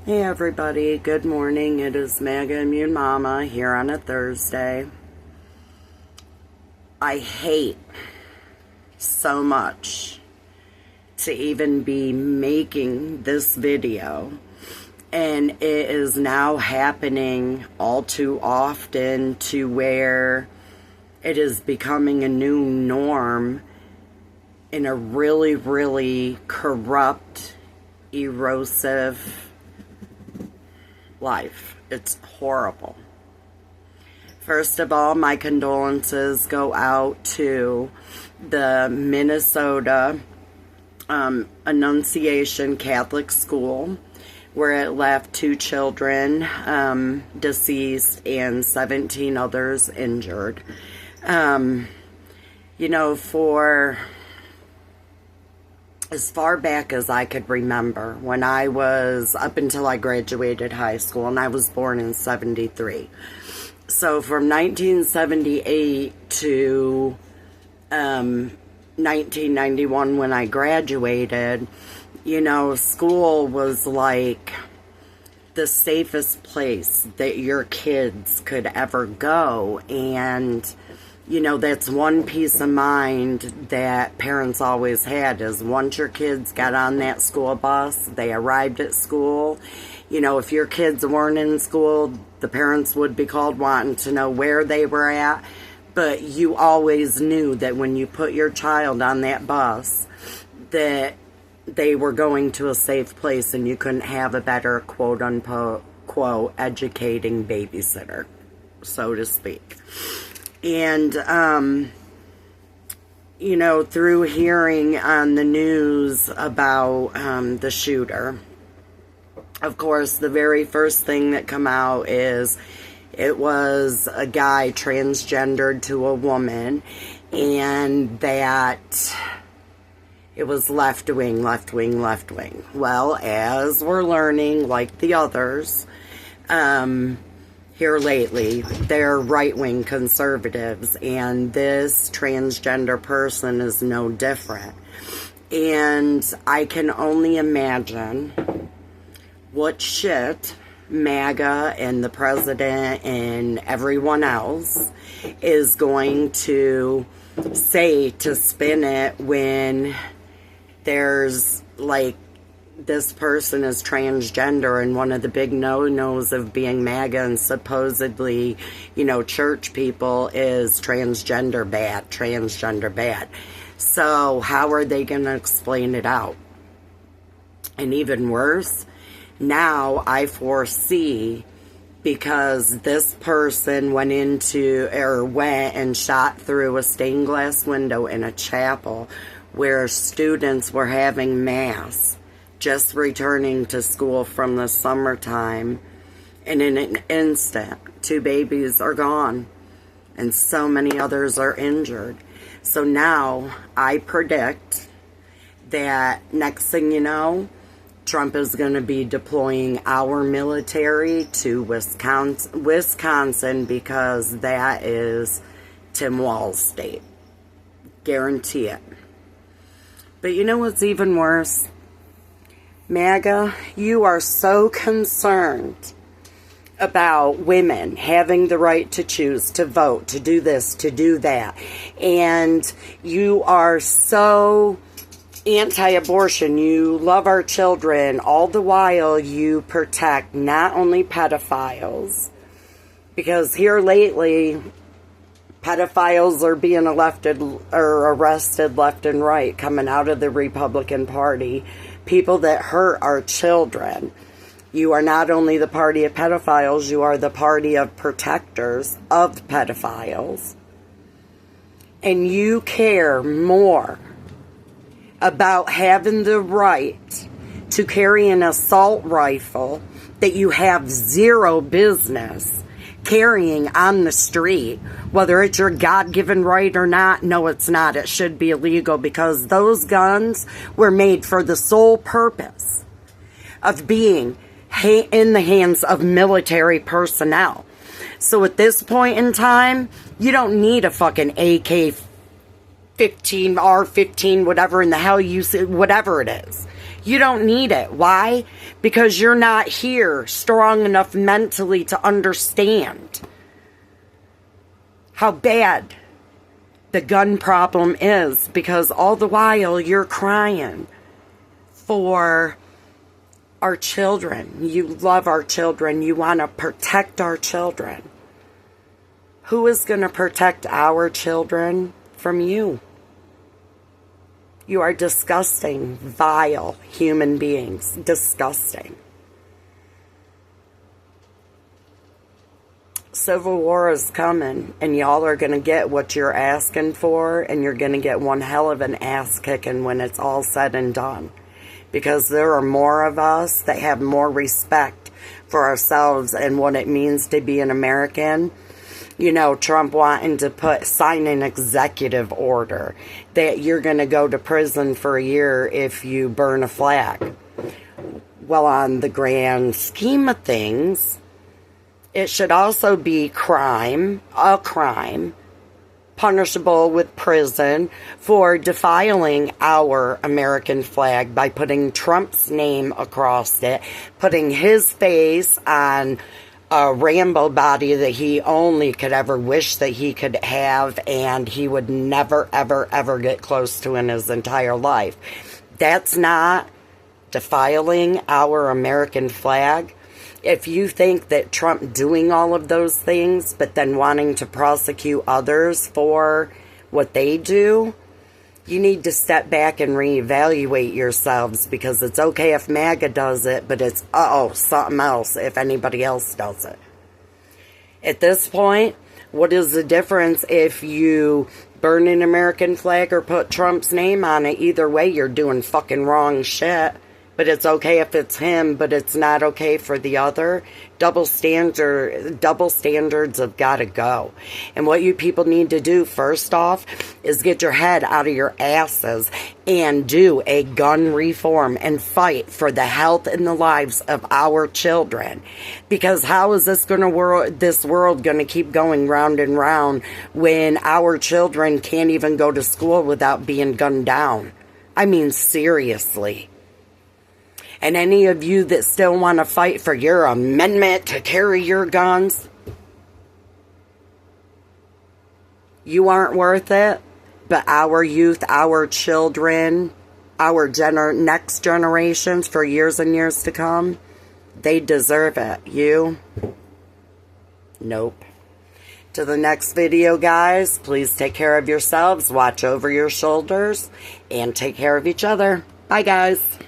Hey everybody, good morning. It is Mega Immune Mama here on a Thursday. I hate so much to even be making this video, and it is now happening all too often to where it is becoming a new norm in a really, really corrupt, erosive life. It's horrible. First of all, my condolences go out to the Minnesota Annunciation Catholic School, where it left 2 children deceased and 17 others injured. For as far back as I could remember, when I was, up until I graduated high school, and I was born in 73. So from 1978 to 1991 when I graduated, school was like the safest place that your kids could ever go. And that's one peace of mind that parents always had, is once your kids got on that school bus, they arrived at school. If your kids weren't in school, the parents would be called wanting to know where they were at. But you always knew that when you put your child on that bus, that they were going to a safe place, and you couldn't have a better quote-unquote educating babysitter, so to speak. And, through hearing on the news about the shooter, of course, the very first thing that come out is it was a guy transgendered to a woman, and that it was left-wing. Well, as we're learning, like the others, here lately, they're right-wing conservatives, and this transgender person is no different. And I can only imagine what shit MAGA and the president and everyone else is going to say to spin it when there's like, this person is transgender, and one of the big no-nos of being MAGA and supposedly, church people is transgender bad. So how are they going to explain it out? And even worse, now I foresee, because this person went and shot through a stained glass window in a chapel where students were having mass, just returning to school from the summertime, and in an instant, 2 babies are gone, and so many others are injured. So now, I predict that next thing you know, Trump is going to be deploying our military to Wisconsin, because that is Tim Walz's state. Guarantee it. But you know what's even worse? MAGA, you are so concerned about women having the right to choose, to vote, to do this, to do that. And you are so anti-abortion. You love our children. All the while you protect not only pedophiles, because here lately, pedophiles are being arrested left and right, coming out of the Republican Party. People that hurt our children. You are not only the party of pedophiles, you are the party of protectors of pedophiles. And you care more about having the right to carry an assault rifle that you have zero business carrying on the street, whether it's your God-given right or not. No, it's not. It should be illegal, because those guns were made for the sole purpose of being in the hands of military personnel. So at this point in time, you don't need a fucking AK-15, R-15, whatever in the hell you say, whatever it is. You don't need it. Why? Because you're not here strong enough mentally to understand how bad the gun problem is, because all the while you're crying for our children. You love our children. You want to protect our children. Who is going to protect our children from you? You are disgusting, vile human beings. Disgusting. Civil war is coming, and y'all are going to get what you're asking for, and you're going to get one hell of an ass kicking when it's all said and done. Because there are more of us that have more respect for ourselves and what it means to be an American. You know, Trump wanting to sign an executive order that you're going to go to prison for a year if you burn a flag. Well, on the grand scheme of things, it should also be a crime, punishable with prison for defiling our American flag by putting Trump's name across it, putting his face on a rainbow body that he only could ever wish that he could have, and he would never, ever, ever get close to in his entire life. That's not defiling our American flag. If you think that Trump doing all of those things, but then wanting to prosecute others for what they do, you need to step back and reevaluate yourselves, because it's okay if MAGA does it, but it's, something else if anybody else does it. At this point, what is the difference if you burn an American flag or put Trump's name on it? Either way, you're doing fucking wrong shit. But it's okay if it's him, but it's not okay for the other. Double standards have got to go. And what you people need to do, first off, is get your head out of your asses and do a gun reform and fight for the health and the lives of our children. Because how is this world going to keep going round and round when our children can't even go to school without being gunned down? I mean, seriously. And any of you that still want to fight for your amendment to carry your guns, you aren't worth it. But our youth, our children, our next generations for years and years to come, they deserve it. You? Nope. To the next video, guys, please take care of yourselves, watch over your shoulders, and take care of each other. Bye, guys.